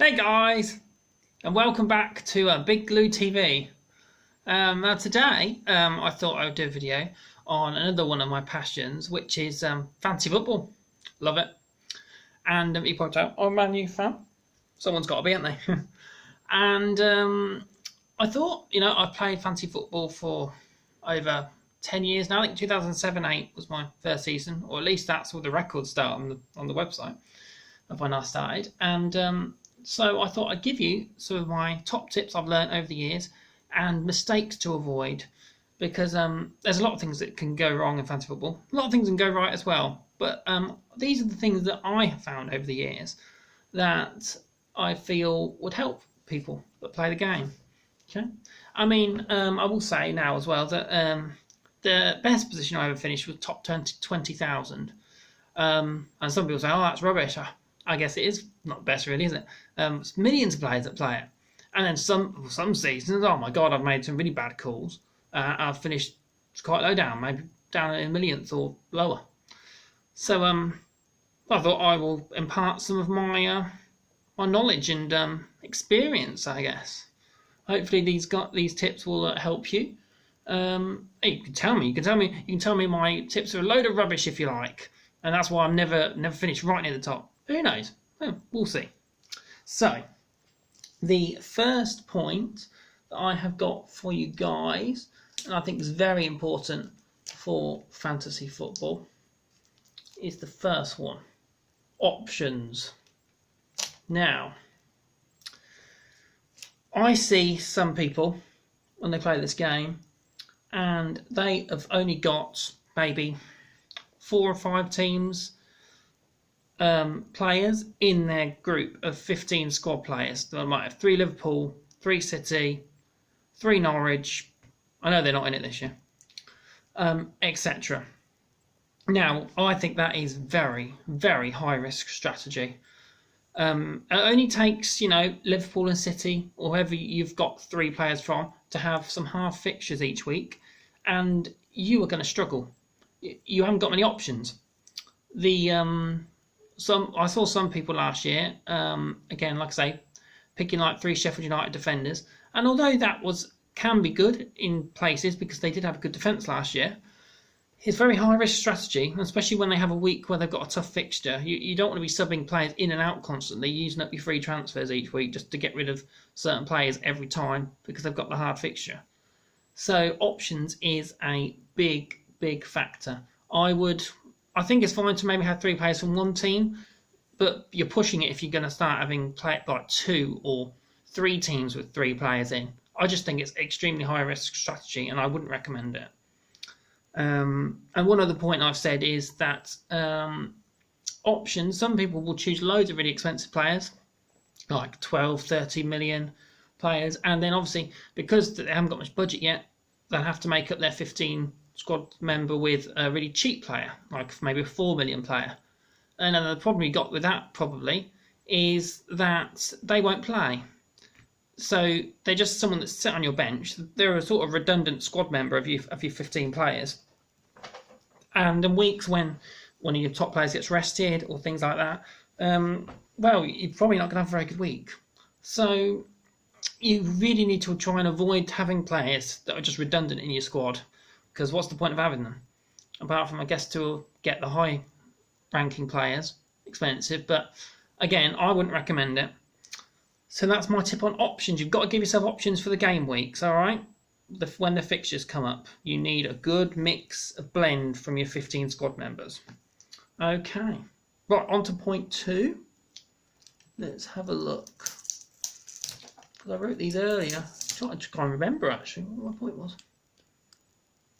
Hey guys, and welcome back to Big Glue TV. Today, I thought I would do a video on another one of my passions, which is fantasy football. Love it. And you probably tell, I'm a Man U fan. Someone's got to be, haven't they? And I thought, I've played fantasy football for over 10 years now. I think 2007-8 was my first season, or at least that's where the records start on the website of when I started. And so I thought I'd give you some of my top tips I've learned over the years and mistakes to avoid, because there's a lot of things that can go wrong in fantasy football. A lot of things can go right as well, but these are the things that I have found over the years that I feel would help people that play the game. Okay, I mean, I will say now as well that the best position I ever finished was top 20,000. And some people say, oh, that's rubbish. I guess it is not best, really, is it? It's millions of players that play it. And then some seasons, oh my God, I've made some really bad calls. I've finished quite low down, maybe down in millionth or lower. So I thought I will impart some of my my knowledge and experience, I guess. Hopefully these tips will help you. Hey, you can tell me my tips are a load of rubbish if you like, and that's why I'm never finished right near the top. Who knows? Well, we'll see. So, the first point that I have got for you guys, and I think is very important for fantasy football, is the first one: options. Now, I see some people when they play this game, and they have only got maybe 4 or 5 teams. Players in their group of 15 squad players. They might have 3 Liverpool, 3 City, 3 Norwich. I know they're not in it this year, etc. Now, I think that is very, very high risk strategy. It only takes, Liverpool and City, or whoever you've got 3 players from, to have some half fixtures each week, and you are going to struggle. You haven't got many options. I saw some people last year, again, like I say, picking like 3 Sheffield United defenders, and although that can be good in places because they did have a good defence last year, it's very high risk strategy, especially when they have a week where they've got a tough fixture. You don't want to be subbing players in and out constantly, using up your free transfers each week just to get rid of certain players every time because they've got the hard fixture. So options is a big, big factor. I think it's fine to maybe have 3 players from one team, but you're pushing it if you're going to start having like 2 or 3 teams with 3 players in. I just think it's extremely high risk strategy, and I wouldn't recommend it. And one other point I've said is that options, some people will choose loads of really expensive players, like 12, 30 million players, and then obviously because they haven't got much budget yet, they'll have to make up their 15 squad member with a really cheap player, like maybe a 4 million player. And then the problem you got with that probably is that they won't play. So they're just someone that's sit on your bench. They're a sort of redundant squad member of your 15 players. And in weeks when one of your top players gets rested or things like that, well, you're probably not going to have a very good week. So you really need to try and avoid having players that are just redundant in your squad. Because what's the point of having them? Apart from, I guess, to get the high-ranking players, expensive. But again, I wouldn't recommend it. So that's my tip on options. You've got to give yourself options for the game weeks, all right? When the fixtures come up, you need a good mix, a blend from your 15 squad members. Okay, right, on to point 2. Let's have a look. Because I wrote these earlier. I just can't remember actually what my point was.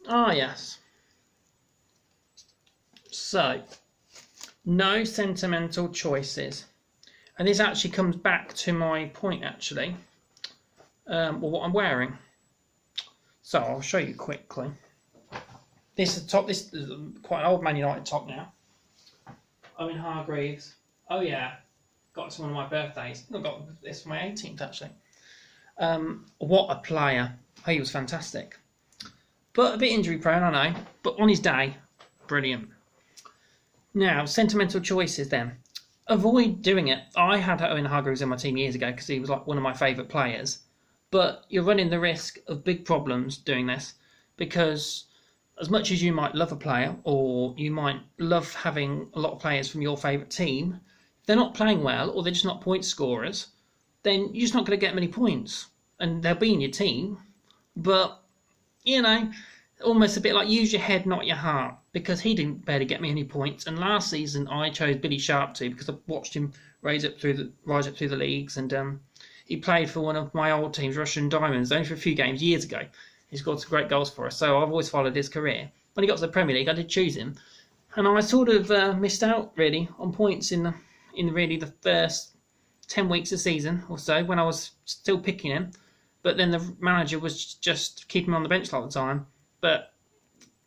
Ah, yes. So, no sentimental choices. And this actually comes back to my point, actually. What I'm wearing. So, I'll show you quickly. This is quite an old Man United top now. Owen Hargreaves. Oh, yeah. Got it to one of my birthdays. I got this for my 18th, actually. What a player. He was fantastic. But a bit injury prone, I know. But on his day, brilliant. Now, sentimental choices then. avoid doing it. I had Owen Hargreaves in my team years ago because he was like one of my favourite players. But you're running the risk of big problems doing this, because as much as you might love a player, or you might love having a lot of players from your favourite team, if they're not playing well or they're just not point scorers, then you're just not going to get many points. And they'll be in your team, but, you know, almost a bit like use your head, not your heart, because he didn't barely get me any points. And last season I chose Billy Sharp too, because I watched him rise up through the leagues, and he played for one of my old teams, Russian Diamonds, only for a few games years ago. He scored some great goals for us, so I've always followed his career. When he got to the Premier League, I did choose him, and I sort of missed out really on points in really the first 10 weeks of the season or so when I was still picking him. But then the manager was just keeping him on the bench all the time. But,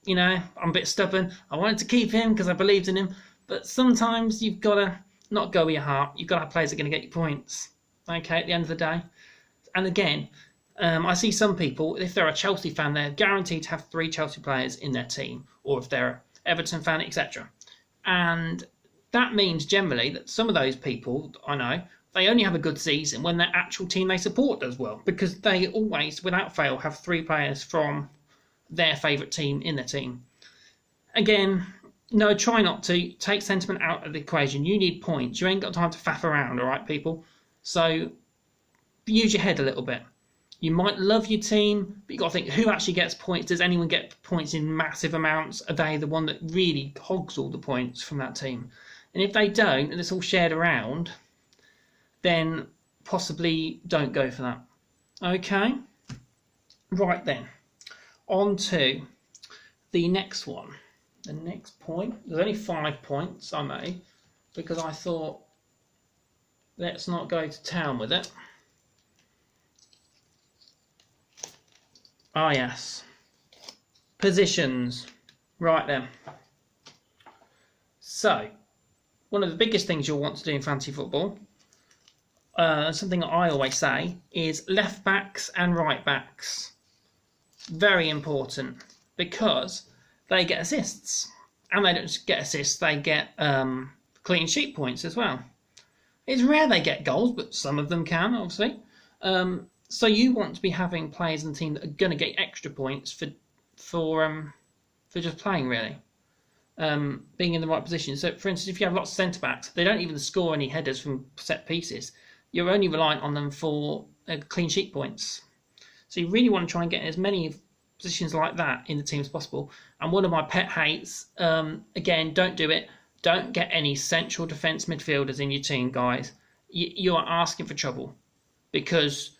you know, I'm a bit stubborn. I wanted to keep him because I believed in him. But sometimes you've got to not go with your heart. You've got to have players that are going to get you points. Okay, at the end of the day. And again, I see some people, if they're a Chelsea fan, they're guaranteed to have 3 Chelsea players in their team. Or if they're an Everton fan, etc. And that means generally that some of those people, I know, they only have a good season when their actual team they support does well, because they always, without fail, have 3 players from their favourite team in their team. Again, no, try not to. Take sentiment out of the equation. You need points. You ain't got time to faff around, alright, people? So use your head a little bit. You might love your team, but you've got to think, who actually gets points? Does anyone get points in massive amounts? Are they the one that really hogs all the points from that team? And if they don't, and it's all shared around, then possibly don't go for that. Okay? Right then. On to the next one. The next point. There's only 5 points I made, because I thought, let's not go to town with it. Ah, yes. Positions. Right then. So, one of the biggest things you'll want to do in fantasy football, something that I always say, is left backs and right backs. Very important, because they get assists. And they don't just get assists, they get clean sheet points as well. It's rare they get goals, but some of them can, obviously. So you want to be having players in the team that are going to get extra points for just playing, really. Being in the right position. So, for instance, if you have lots of centre-backs, they don't even score any headers from set pieces. You're only reliant on them for clean sheet points. So you really want to try and get as many positions like that in the team as possible. And one of my pet hates, again, don't do it. Don't get any central defence midfielders in your team, guys. You are asking for trouble, because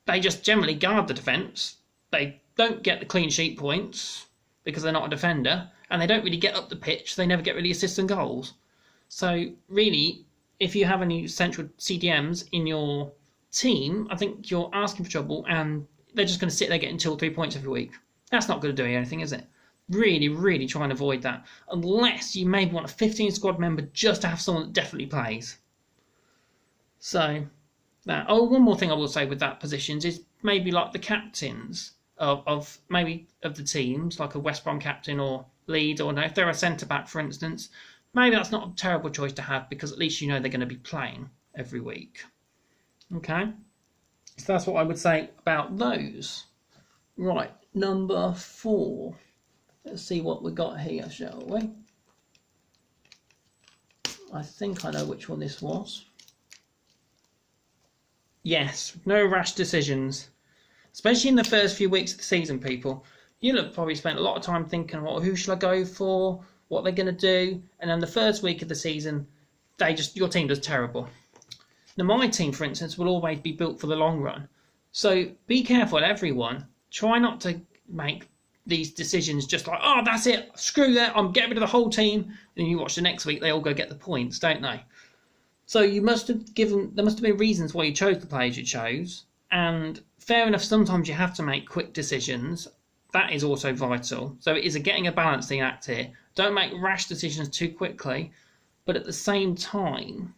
they just generally guard the defence. They don't get the clean sheet points because they're not a defender, and they don't really get up the pitch. They never get really assists and goals. So really, if you have any central CDMs in your team, I think you're asking for trouble, and they're just going to sit there getting 2 or 3 points every week. That's not going to do anything, is it? Really, really try and avoid that. Unless you maybe want a 15 squad member just to have someone that definitely plays. So, that. Oh, one more thing I will say with that positions is maybe like the captains of the teams, like a West Brom captain or Leeds, or no, if they're a centre-back, for instance, maybe that's not a terrible choice to have, because at least you know they're going to be playing every week. Okay? So that's what I would say about those. Right, number 4. Let's see what we got here, shall we? I think I know which one this was. Yes, no rash decisions. Especially in the first few weeks of the season, people. You'll have probably spent a lot of time thinking, well, who should I go for? What they're going to do? And then the first week of the season, your team does terrible. Now, my team, for instance, will always be built for the long run. So be careful, everyone. Try not to make these decisions just like, oh, that's it, screw that, I'm getting rid of the whole team. And you watch the next week, they all go get the points, don't they? So there must have been reasons why you chose the players you chose. And fair enough, sometimes you have to make quick decisions. That is also vital. So it is getting a balancing act here. Don't make rash decisions too quickly. But at the same time,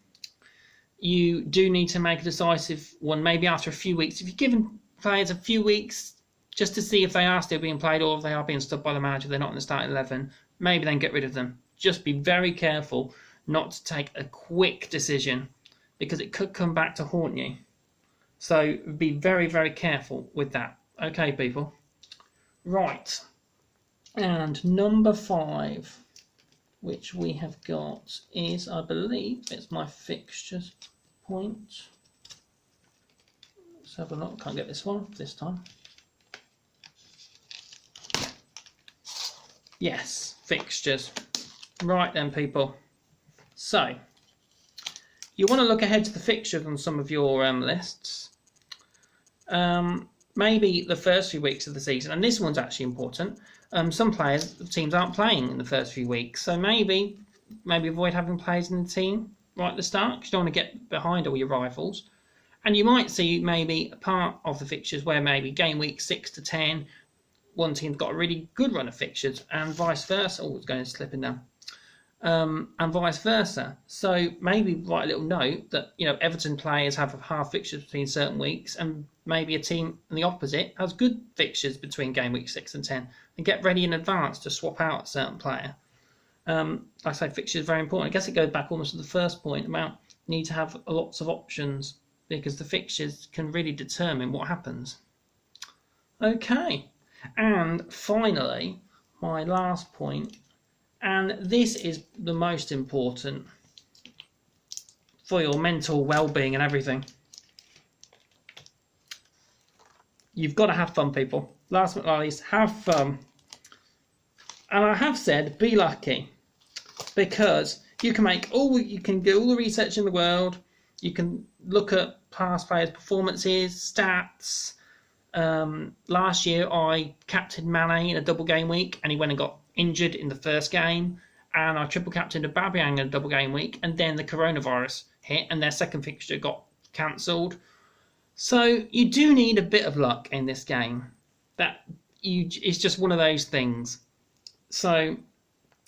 you do need to make a decisive one, maybe after a few weeks. If you've given players a few weeks just to see if they are still being played, or if they are being stopped by the manager, they're not in the starting 11, maybe then get rid of them. Just be very careful. not to take a quick decision, because it could come back to haunt you. So be very, very careful with that. Okay, people. Right. And number 5, which we have got, is, I believe, it's my fixtures point. Let's have a look. Can't get this one this time. Yes, fixtures. Right then, people. So, you want to look ahead to the fixtures on some of your lists. Maybe the first few weeks of the season, and this one's actually important. Some teams aren't playing in the first few weeks, so maybe avoid having players in the team right at the start, because you don't want to get behind all your rivals. And you might see maybe a part of the fixtures where maybe game week 6 to 10, one team's got a really good run of fixtures, and vice versa. Oh, it's going to slip in now. And vice versa. So maybe write a little note that, you know, Everton players have half fixtures between certain weeks, and maybe a team in the opposite has good fixtures between game week 6 and 10, and get ready in advance to swap out a certain player. Like I say, fixtures are very important. I guess it goes back almost to the first point about need to have lots of options, because the fixtures can really determine what happens. Okay, and finally, my last point. And this is the most important for your mental well-being and everything. You've got to have fun, people. Last but not least, have fun. And I have said, be lucky, because you can do all the research in the world. You can look at past players' performances, stats. Last year, I captained Mane in a double game week, and he went and got injured in the first game, and I triple captained Aubameyang in a double game week, and then the coronavirus hit and their second fixture got cancelled. So you do need a bit of luck in this game. It's just one of those things. So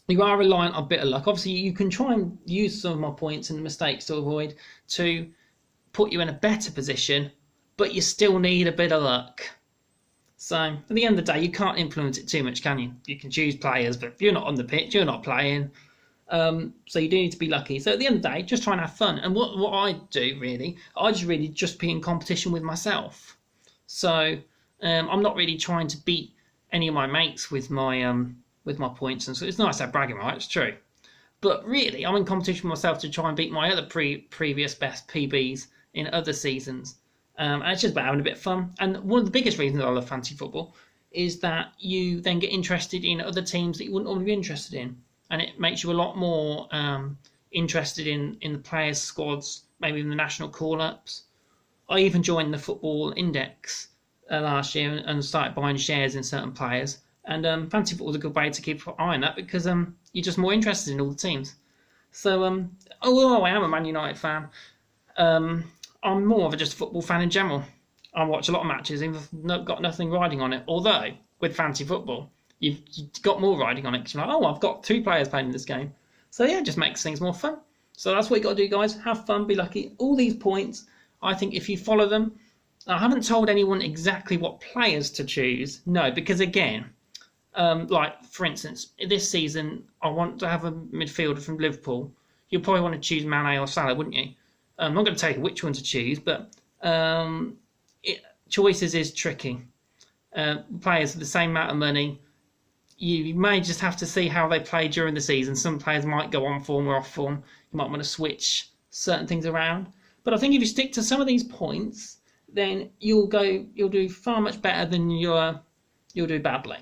you are reliant on a bit of luck. Obviously, you can try and use some of my points and the mistakes to avoid to put you in a better position, but you still need a bit of luck. So, at the end of the day, you can't influence it too much, can you? You can choose players, but if you're not on the pitch, you're not playing. So you do need to be lucky. So at the end of the day, just try and have fun. And what I do, really, I just be in competition with myself. So I'm not really trying to beat any of my mates with my points. And so it's nice to have bragging rights, true. But really, I'm in competition with myself to try and beat my other previous best PBs in other seasons. And it's just about having a bit of fun. And one of the biggest reasons I love fantasy football is that you then get interested in other teams that you wouldn't normally be interested in. And it makes you a lot more interested in the players' squads, maybe in the national call-ups. I even joined the Football Index last year and started buying shares in certain players. And fantasy football is a good way to keep an eye on that, because you're just more interested in all the teams. So, although I am a Man United fan, I'm more of just a football fan in general. I watch a lot of matches, even if I've got nothing riding on it. Although, with fantasy football, you've got more riding on it, because you're like, oh, I've got 2 players playing in this game. So yeah, it just makes things more fun. So that's what you got to do, guys. Have fun, be lucky. All these points, I think if you follow them, I haven't told anyone exactly what players to choose. No, because again, like for instance, this season, I want to have a midfielder from Liverpool. You'll probably want to choose Mane or Salah, wouldn't you? I'm not going to tell you which one to choose, but choices is tricky. Players with the same amount of money, you may just have to see how they play during the season. Some players might go on form or off form. You might want to switch certain things around. But I think if you stick to some of these points, then you'll do far much better than you'll do badly.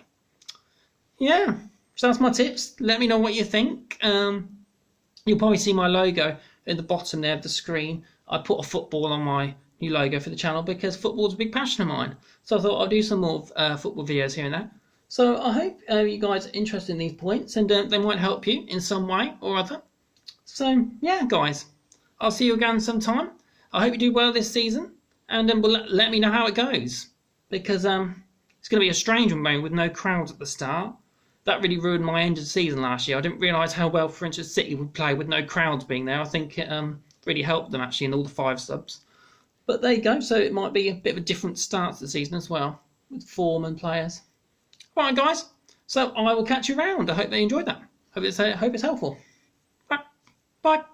Yeah, so that's my tips. Let me know what you think. You'll probably see my logo at the bottom there of the screen. I put a football on my new logo for the channel because football's a big passion of mine. So I thought I'll do some more football videos here and there. So I hope you guys are interested in these points, and they might help you in some way or other. So yeah, guys, I'll see you again sometime. I hope you do well this season, and let me know how it goes, because it's going to be a strange one with no crowds at the start. That really ruined my end of the season last year. I didn't realise how well, for instance, City would play with no crowds being there. I think it really helped them actually in all the 5 subs. But there you go. So it might be a bit of a different start to the season as well, with form and players. Right, guys. So I will catch you around. I hope they enjoyed that. Hope it's helpful. Bye. Bye.